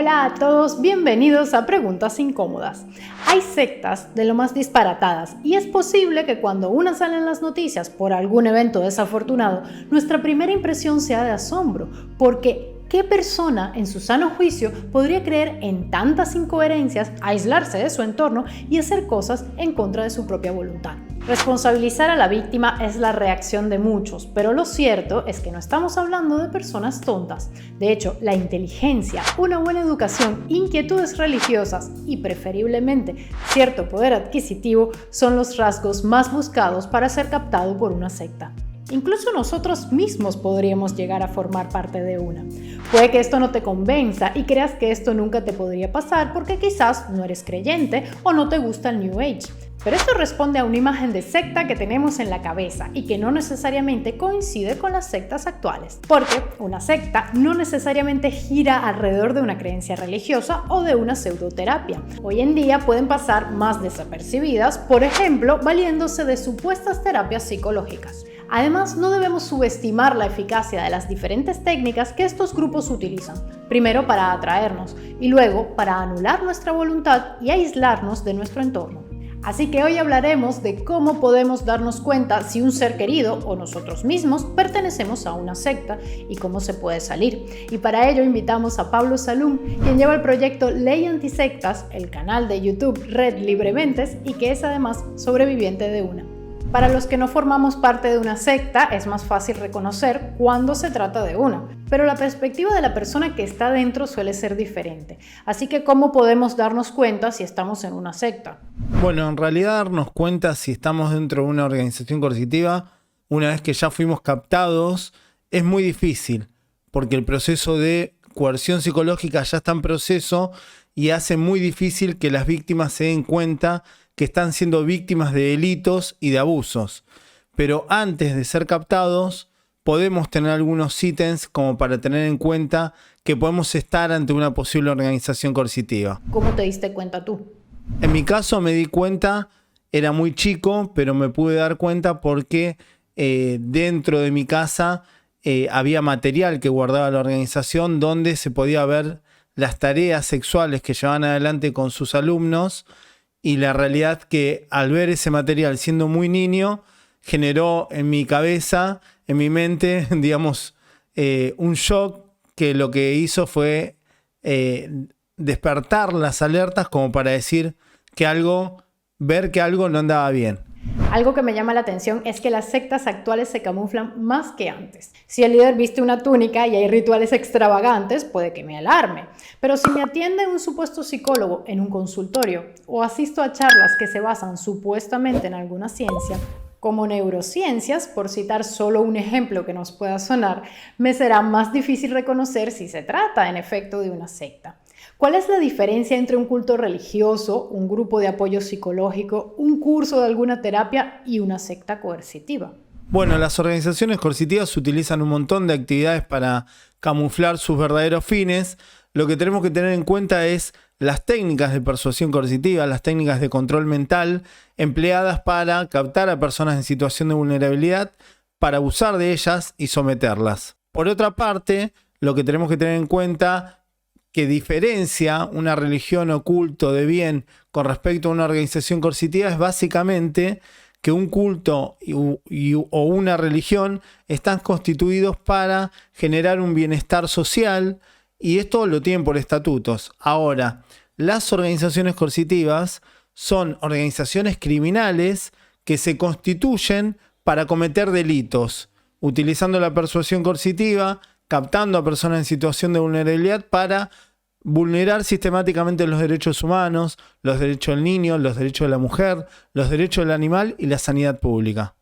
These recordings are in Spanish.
Hola a todos, bienvenidos a Preguntas Incómodas. Hay sectas de lo más disparatadas y es posible que cuando una sale en las noticias por algún evento desafortunado, nuestra primera impresión sea de asombro, porque ¿qué persona en su sano juicio podría creer en tantas incoherencias, aislarse de su entorno y hacer cosas en contra de su propia voluntad? Responsabilizar a la víctima es la reacción de muchos, pero lo cierto es que no estamos hablando de personas tontas. De hecho, la inteligencia, una buena educación, inquietudes religiosas y preferiblemente cierto poder adquisitivo son los rasgos más buscados para ser captado por una secta. Incluso nosotros mismos podríamos llegar a formar parte de una. Puede que esto no te convenza y creas que esto nunca te podría pasar porque quizás no eres creyente o no te gusta el New Age. Pero esto responde a una imagen de secta que tenemos en la cabeza y que no necesariamente coincide con las sectas actuales. Porque una secta no necesariamente gira alrededor de una creencia religiosa o de una pseudoterapia. Hoy en día pueden pasar más desapercibidas, por ejemplo, valiéndose de supuestas terapias psicológicas. Además, no debemos subestimar la eficacia de las diferentes técnicas que estos grupos utilizan, primero para atraernos y luego para anular nuestra voluntad y aislarnos de nuestro entorno. Así que hoy hablaremos de cómo podemos darnos cuenta si un ser querido o nosotros mismos pertenecemos a una secta y cómo se puede salir. Y para ello invitamos a Pablo Salum, quien lleva el proyecto Ley Antisectas, el canal de YouTube Red Librementes y que es además sobreviviente de una. Para los que no formamos parte de una secta, es más fácil reconocer cuando se trata de una, pero la perspectiva de la persona que está dentro suele ser diferente. Así que, ¿cómo podemos darnos cuenta si estamos en una secta? Bueno, en realidad darnos cuenta si estamos dentro de una organización coercitiva, una vez que ya fuimos captados, es muy difícil, porque el proceso de coerción psicológica ya está en proceso y hace muy difícil que las víctimas se den cuenta que están siendo víctimas de delitos y de abusos. Pero antes de ser captados, podemos tener algunos ítems como para tener en cuenta que podemos estar ante una posible organización coercitiva. ¿Cómo te diste cuenta tú? En mi caso me di cuenta, era muy chico, pero me pude dar cuenta porque dentro de mi casa había material que guardaba la organización donde se podía ver las tareas sexuales que llevaban adelante con sus alumnos. Y la realidad que al ver ese material siendo muy niño, generó en mi cabeza, en mi mente, digamos, un shock que lo que hizo fue despertar las alertas como para decir ver que algo no andaba bien. Algo que me llama la atención es que las sectas actuales se camuflan más que antes. Si el líder viste una túnica y hay rituales extravagantes, puede que me alarme. Pero si me atiende un supuesto psicólogo en un consultorio o asisto a charlas que se basan supuestamente en alguna ciencia, como neurociencias, por citar solo un ejemplo que nos pueda sonar, me será más difícil reconocer si se trata en efecto de una secta. ¿Cuál es la diferencia entre un culto religioso, un grupo de apoyo psicológico, un curso de alguna terapia y una secta coercitiva? Bueno, las organizaciones coercitivas utilizan un montón de actividades para camuflar sus verdaderos fines. Lo que tenemos que tener en cuenta es las técnicas de persuasión coercitiva, las técnicas de control mental empleadas para captar a personas en situación de vulnerabilidad, para abusar de ellas y someterlas. Por otra parte, lo que tenemos que tener en cuenta que diferencia una religión o culto de bien con respecto a una organización coercitiva es básicamente que un culto o una religión están constituidos para generar un bienestar social y esto lo tienen por estatutos. Ahora, las organizaciones coercitivas son organizaciones criminales que se constituyen para cometer delitos, utilizando la persuasión coercitiva, captando a personas en situación de vulnerabilidad para vulnerar sistemáticamente los derechos humanos, los derechos del niño, los derechos de la mujer, los derechos del animal y la sanidad pública.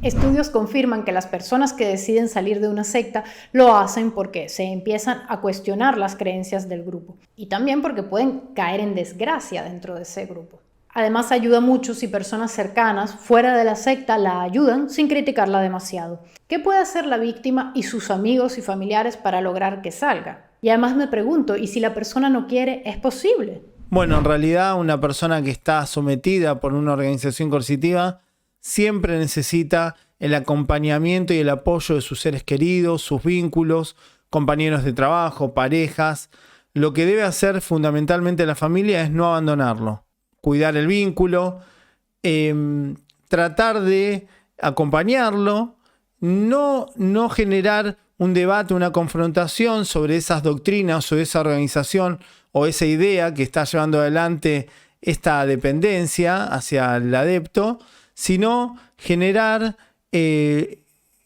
Estudios confirman que las personas que deciden salir de una secta lo hacen porque se empiezan a cuestionar las creencias del grupo y también porque pueden caer en desgracia dentro de ese grupo. Además, ayuda mucho si personas cercanas fuera de la secta la ayudan sin criticarla demasiado. ¿Qué puede hacer la víctima y sus amigos y familiares para lograr que salga? Y además me pregunto, ¿y si la persona no quiere, es posible? Bueno, en realidad una persona que está sometida por una organización coercitiva siempre necesita el acompañamiento y el apoyo de sus seres queridos, sus vínculos, compañeros de trabajo, parejas. lo que debe hacer fundamentalmente la familia es no abandonarlo, cuidar el vínculo, tratar de acompañarlo, no generar un debate, una confrontación sobre esas doctrinas o esa organización o esa idea que está llevando adelante esta dependencia hacia el adepto, sino generar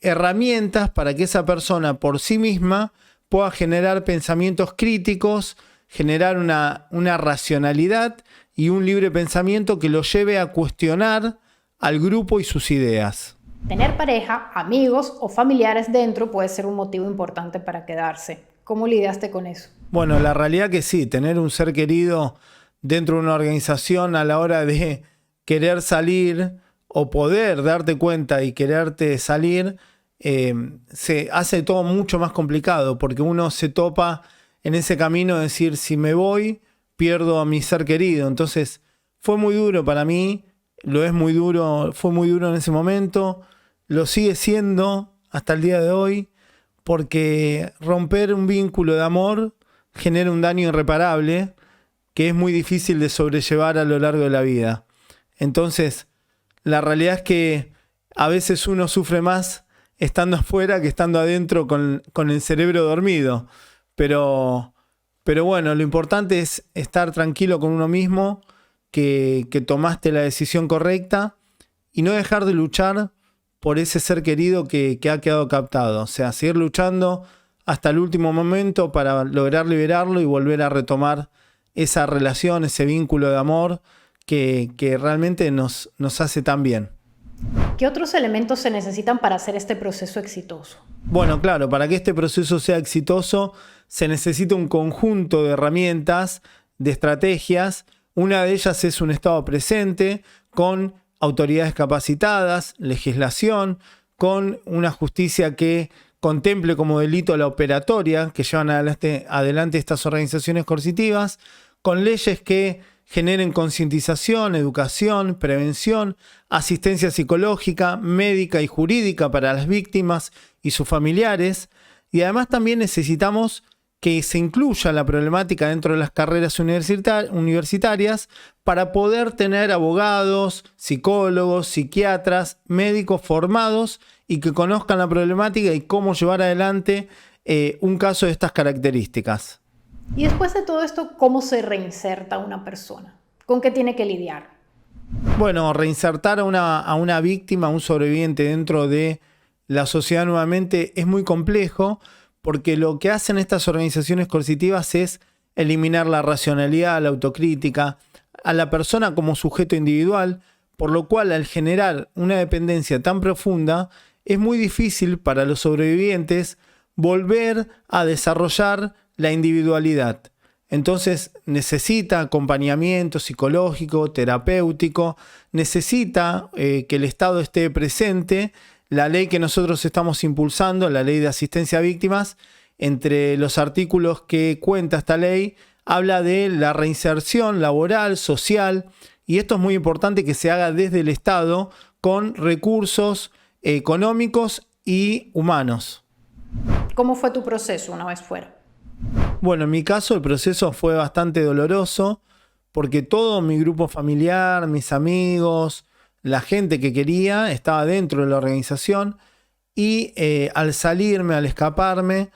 herramientas para que esa persona por sí misma pueda generar pensamientos críticos, generar una racionalidad y un libre pensamiento que lo lleve a cuestionar al grupo y sus ideas. Tener pareja, amigos o familiares dentro puede ser un motivo importante para quedarse. ¿Cómo lidiaste con eso? Bueno, la realidad que sí, tener un ser querido dentro de una organización a la hora de querer salir o poder darte cuenta y quererte salir, se hace todo mucho más complicado porque uno se topa en ese camino de decir, si me voy, pierdo a mi ser querido. Entonces fue muy duro para mí, fue muy duro en ese momento, lo sigue siendo hasta el día de hoy, porque romper un vínculo de amor genera un daño irreparable que es muy difícil de sobrellevar a lo largo de la vida. Entonces, la realidad es que a veces uno sufre más estando afuera que estando adentro con el cerebro dormido. Pero bueno, lo importante es estar tranquilo con uno mismo, que tomaste la decisión correcta y no dejar de luchar por ese ser querido que ha quedado captado. O sea, seguir luchando hasta el último momento para lograr liberarlo y volver a retomar esa relación, ese vínculo de amor que realmente nos hace tan bien. ¿Qué otros elementos se necesitan para hacer este proceso exitoso? Bueno, claro, para que este proceso sea exitoso se necesita un conjunto de herramientas, de estrategias. Una de ellas es un estado presente con autoridades capacitadas, legislación, con una justicia que contemple como delito la operatoria que llevan adelante estas organizaciones coercitivas, con leyes que generen concientización, educación, prevención, asistencia psicológica, médica y jurídica para las víctimas y sus familiares. Y además también necesitamos que se incluya la problemática dentro de las carreras universitarias para poder tener abogados, psicólogos, psiquiatras, médicos formados y que conozcan la problemática y cómo llevar adelante un caso de estas características. Y después de todo esto, ¿cómo se reinserta una persona? ¿Con qué tiene que lidiar? Bueno, reinsertar a una víctima, a un sobreviviente dentro de la sociedad nuevamente es muy complejo porque lo que hacen estas organizaciones coercitivas es eliminar la racionalidad, la autocrítica, a la persona como sujeto individual, por lo cual al generar una dependencia tan profunda es muy difícil para los sobrevivientes volver a desarrollar la individualidad. Entonces necesita acompañamiento psicológico, terapéutico, necesita que el Estado esté presente. La ley que nosotros estamos impulsando, la ley de asistencia a víctimas, entre los artículos que cuenta esta ley, habla de la reinserción laboral, social, y esto es muy importante que se haga desde el Estado con recursos económicos y humanos. ¿Cómo fue tu proceso una vez fuera? Bueno, en mi caso el proceso fue bastante doloroso porque todo mi grupo familiar, mis amigos, la gente que quería estaba dentro de la organización y al salirme, al escaparme,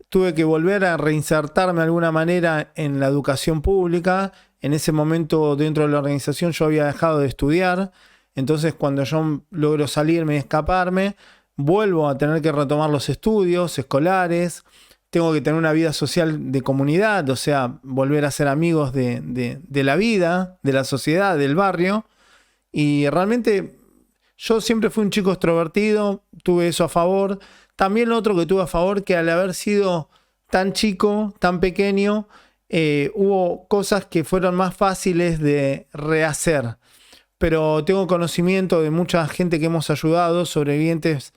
tuve que volver a reinsertarme de alguna manera en la educación pública. En ese momento dentro de la organización yo había dejado de estudiar, entonces cuando yo logro salirme y escaparme, vuelvo a tener que retomar los estudios escolares. Tengo que tener una vida social de comunidad, o sea, volver a ser amigos de la vida, de la sociedad, del barrio. Y realmente yo siempre fui un chico extrovertido, tuve eso a favor. También lo otro que tuve a favor, que al haber sido tan chico, tan pequeño, hubo cosas que fueron más fáciles de rehacer. Pero tengo conocimiento de mucha gente que hemos ayudado, sobrevivientes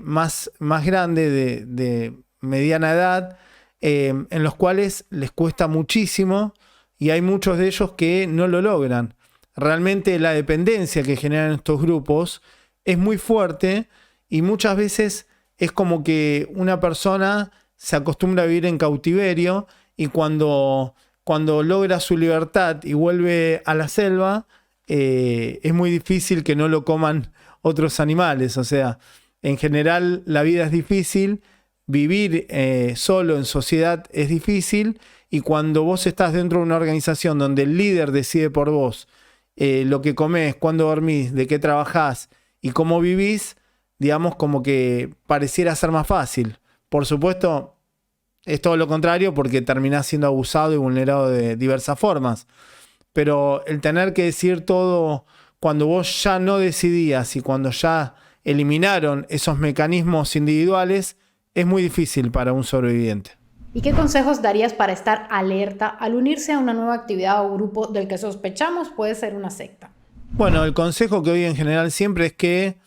más grandes de mediana edad, en los cuales les cuesta muchísimo y hay muchos de ellos que no lo logran. Realmente la dependencia que generan estos grupos es muy fuerte y muchas veces es como que una persona se acostumbra a vivir en cautiverio y cuando logra su libertad y vuelve a la selva, es muy difícil que no lo coman otros animales. O sea, en general la vida es difícil, vivir solo en sociedad es difícil, y cuando vos estás dentro de una organización donde el líder decide por vos lo que comés, cuándo dormís, de qué trabajás y cómo vivís, digamos, como que pareciera ser más fácil. Por supuesto, es todo lo contrario, porque terminás siendo abusado y vulnerado de diversas formas. Pero el tener que decir todo cuando vos ya no decidías y cuando ya eliminaron esos mecanismos individuales, es muy difícil para un sobreviviente. ¿Y qué consejos darías para estar alerta al unirse a una nueva actividad o grupo del que sospechamos puede ser una secta? Bueno, el consejo que doy en general siempre es que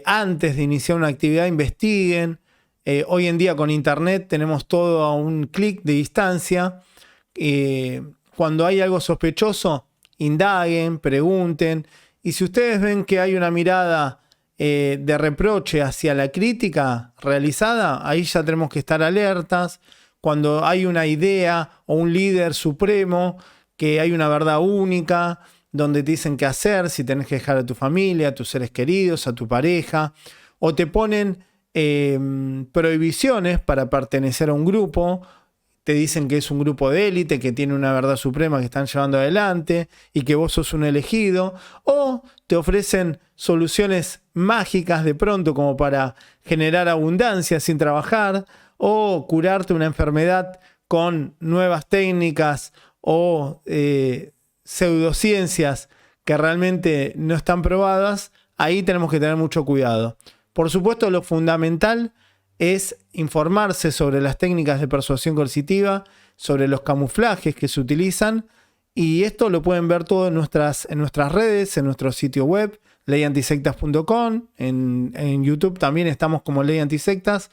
antes de iniciar una actividad investiguen. Hoy en día con internet tenemos todo a un clic de distancia. Cuando hay algo sospechoso, indaguen, pregunten. Y si ustedes ven que hay una mirada de reproche hacia la crítica realizada, ahí ya tenemos que estar alertas. Cuando hay una idea o un líder supremo, que hay una verdad única, donde te dicen qué hacer, si tenés que dejar a tu familia, a tus seres queridos, a tu pareja, o te ponen prohibiciones para pertenecer a un grupo, te dicen que es un grupo de élite, que tiene una verdad suprema que están llevando adelante y que vos sos un elegido, o te ofrecen soluciones mágicas de pronto como para generar abundancia sin trabajar, o curarte una enfermedad con nuevas técnicas o pseudociencias que realmente no están probadas. Ahí tenemos que tener mucho cuidado. Por supuesto, lo fundamental es informarse sobre las técnicas de persuasión coercitiva, sobre los camuflajes que se utilizan, y esto lo pueden ver todo en nuestras redes, en nuestro sitio web, leyantisectas.com, en YouTube también estamos como Ley Antisectas.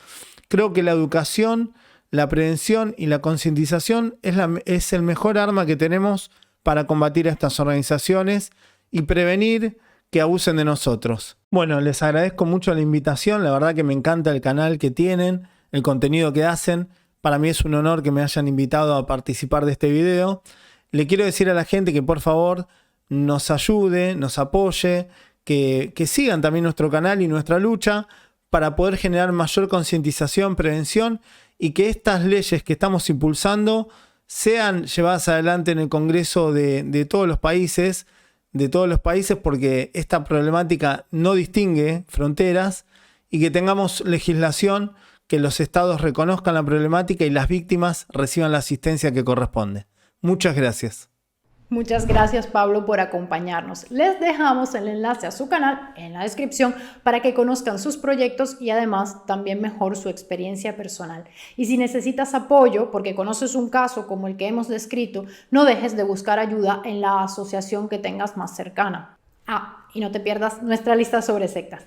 Creo que la educación, la prevención y la concientización es el mejor arma que tenemos para combatir a estas organizaciones y prevenir que abusen de nosotros. Bueno, les agradezco mucho la invitación, la verdad que me encanta el canal que tienen, el contenido que hacen. Para mí es un honor que me hayan invitado a participar de este video. Le quiero decir a la gente que por favor nos ayude, nos apoye, que sigan también nuestro canal y nuestra lucha para poder generar mayor concientización, prevención, y que estas leyes que estamos impulsando sean llevadas adelante en el Congreso de todos los países, porque esta problemática no distingue fronteras, y que tengamos legislación, que los estados reconozcan la problemática y las víctimas reciban la asistencia que corresponde. Muchas gracias. Muchas gracias, Pablo, por acompañarnos. Les dejamos el enlace a su canal en la descripción para que conozcan sus proyectos y además también mejor su experiencia personal. Y si necesitas apoyo porque conoces un caso como el que hemos descrito, no dejes de buscar ayuda en la asociación que tengas más cercana. Y no te pierdas nuestra lista sobre sectas.